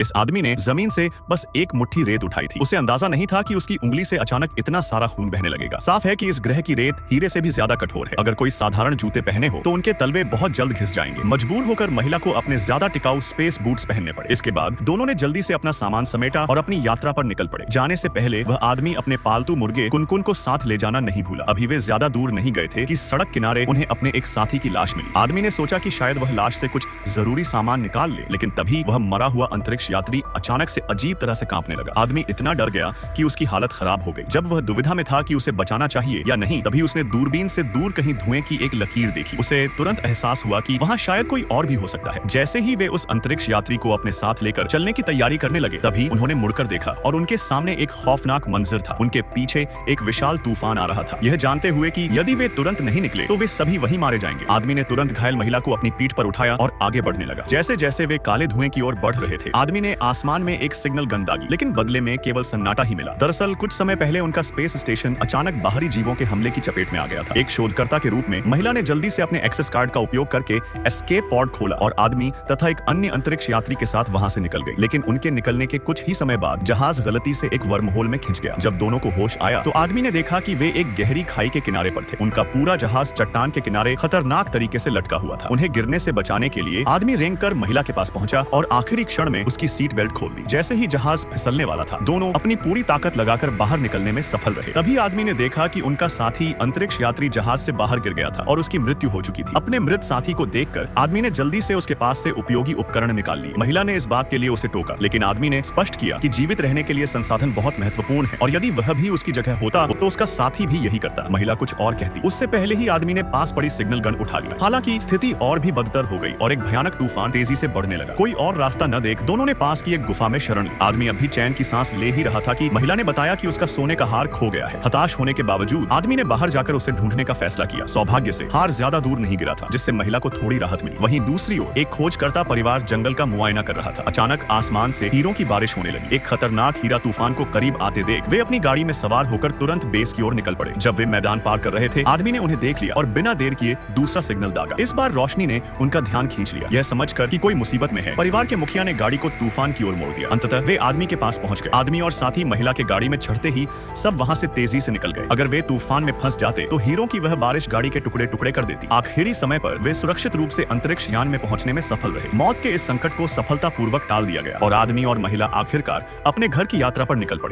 इस आदमी ने जमीन से बस एक मुट्ठी रेत उठाई थी। उसे अंदाजा नहीं था कि उसकी उंगली से अचानक इतना सारा खून बहने लगेगा। साफ है कि इस ग्रह की रेत हीरे से भी ज्यादा कठोर है। अगर कोई साधारण जूते पहने हो तो उनके तलवे बहुत जल्द घिस जाएंगे। मजबूर होकर महिला को अपने ज्यादा टिकाऊ स्पेस बूट्स पहनने पड़े। इसके बाद दोनों ने जल्दी से अपना सामान समेटा और अपनी यात्रा पर निकल पड़े। जाने से पहले वह आदमी अपने पालतू मुर्गे कुनकुन को साथ ले जाना नहीं भूला। अभी वे ज्यादा दूर नहीं गए थे कि सड़क किनारे उन्हें अपने एक साथी की लाश मिली। आदमी ने सोचा कि शायद वह लाश से कुछ जरूरी सामान निकाल ले, लेकिन तभी वह मरा हुआ अंतरिक्ष यात्री अचानक से अजीब तरह से कांपने लगा। आदमी इतना डर गया कि उसकी हालत खराब हो गई। जब वह दुविधा में था कि उसे बचाना चाहिए या नहीं, तभी उसने दूरबीन से दूर कहीं धुएं की एक लकीर देखी। उसे तुरंत एहसास हुआ कि वहां शायद कोई और भी हो सकता है। जैसे ही वे उस अंतरिक्ष यात्री को अपने साथ लेकर चलने की तैयारी करने लगे, तभी उन्होंने मुड़कर देखा और उनके सामने एक खौफनाक मंजर था। उनके पीछे एक विशाल तूफान आ रहा था, यह जानते हुए कि यदि वे तुरंत नहीं निकले तो वे सभी वहीं मारे जाएंगे। आदमी ने तुरंत घायल महिला को अपनी पीठ पर उठाया और आगे बढ़ने लगा। जैसे जैसे वे काले धुएं की ओर बढ़ रहे थे, आदमी ने आसमान में एक सिग्नल गन दागी, लेकिन बदले में केवल सन्नाटा ही मिला। दरअसल कुछ समय पहले उनका स्पेस स्टेशन अचानक बाहरी जीवों के हमले की चपेट में आ गया था। एक शोधकर्ता के रूप में महिला ने जल्दी से अपने एक्सेस कार्ड का उपयोग करके एस्केप पॉड खोला और आदमी तथा एक अन्य अंतरिक्ष यात्री के साथ वहां से निकल गई। लेकिन उनके निकलने के कुछ ही समय बाद जहाज गलती से एक वर्महोल में खिंच गया। जब दोनों को होश आया तो आदमी ने देखा कि वे एक गहरी खाई के किनारे पर थे। उनका पूरा जहाज चट्टान के किनारे खतरनाक तरीके से लटका हुआ था। उन्हें गिरने से बचाने के लिए आदमी रेंगकर महिला के पास पहुंचा और आखिरी क्षण में उसकी सीट बेल्ट खोल दी। जैसे ही जहाज फिसलने वाला था, दोनों अपनी पूरी ताकत लगाकर बाहर निकलने में सफल रहे। तभी आदमी ने देखा कि उनका साथी अंतरिक्ष यात्री जहाज से बाहर गिर गया था और उसकी मृत्यु हो चुकी थी। अपने मृत साथी को देखकर आदमी ने जल्दी से उसके पास से उपयोगी उपकरण निकाल लिए। महिला ने इस बात के लिए उसे टोका, लेकिन आदमी ने स्पष्ट किया कि जीवित रहने के लिए संसाधन बहुत महत्वपूर्ण है और यदि वह भी उसकी जगह होता तो उसका साथी भी यही करता। महिला कुछ और कहती, उससे पहले ही आदमी ने पास पड़ी सिग्नल गन उठा लिया। हालांकि स्थिति और भी बदतर हो गई और एक भयानक तूफान तेजी से बढ़ने लगा। कोई और रास्ता न देख दोनों ने पास की एक गुफा में शरण ली। आदमी अभी चैन की सांस ले ही रहा था कि महिला ने बताया कि उसका सोने का हार खो गया है। हताश होने के बावजूद आदमी ने बाहर जाकर उसे ढूंढने का फैसला किया। सौभाग्य से हार ज्यादा दूर नहीं गिरा था, जिससे महिला को थोड़ी राहत मिली। वहीं दूसरी ओर एक खोजकर्ता परिवार जंगल का मुआयना कर रहा था। अचानक आसमान से हीरों की बारिश होने लगी। एक खतरनाक हीरा तूफान को करीब आते देख वे अपनी गाड़ी में सवार होकर तुरंत बेस की ओर निकल पड़े। जब वे मैदान पार कर रहे थे, आदमी ने उन्हें देख लिया और बिना देर किए दूसरा सिग्नल दागा। इस बार रोशनी ने उनका ध्यान खींच लिया। यह समझकर कि कोई मुसीबत में है, परिवार के मुखिया ने गाड़ी को तूफान की ओर मोड़ दिया। अंततः वे आदमी के पास पहुंच गए। आदमी और साथी महिला के गाड़ी में चढ़ते ही सब वहां से तेजी से निकल गए। अगर वे तूफान में फंस जाते तो हीरों की वह बारिश गाड़ी के टुकड़े टुकड़े कर देती। आखिरी समय पर वे सुरक्षित रूप से अंतरिक्ष यान में पहुंचने में सफल रहे। मौत के इस संकट को सफलतापूर्वक टाल दिया गया और आदमी और महिला आखिरकार अपने घर की यात्रा पर निकल पड़े।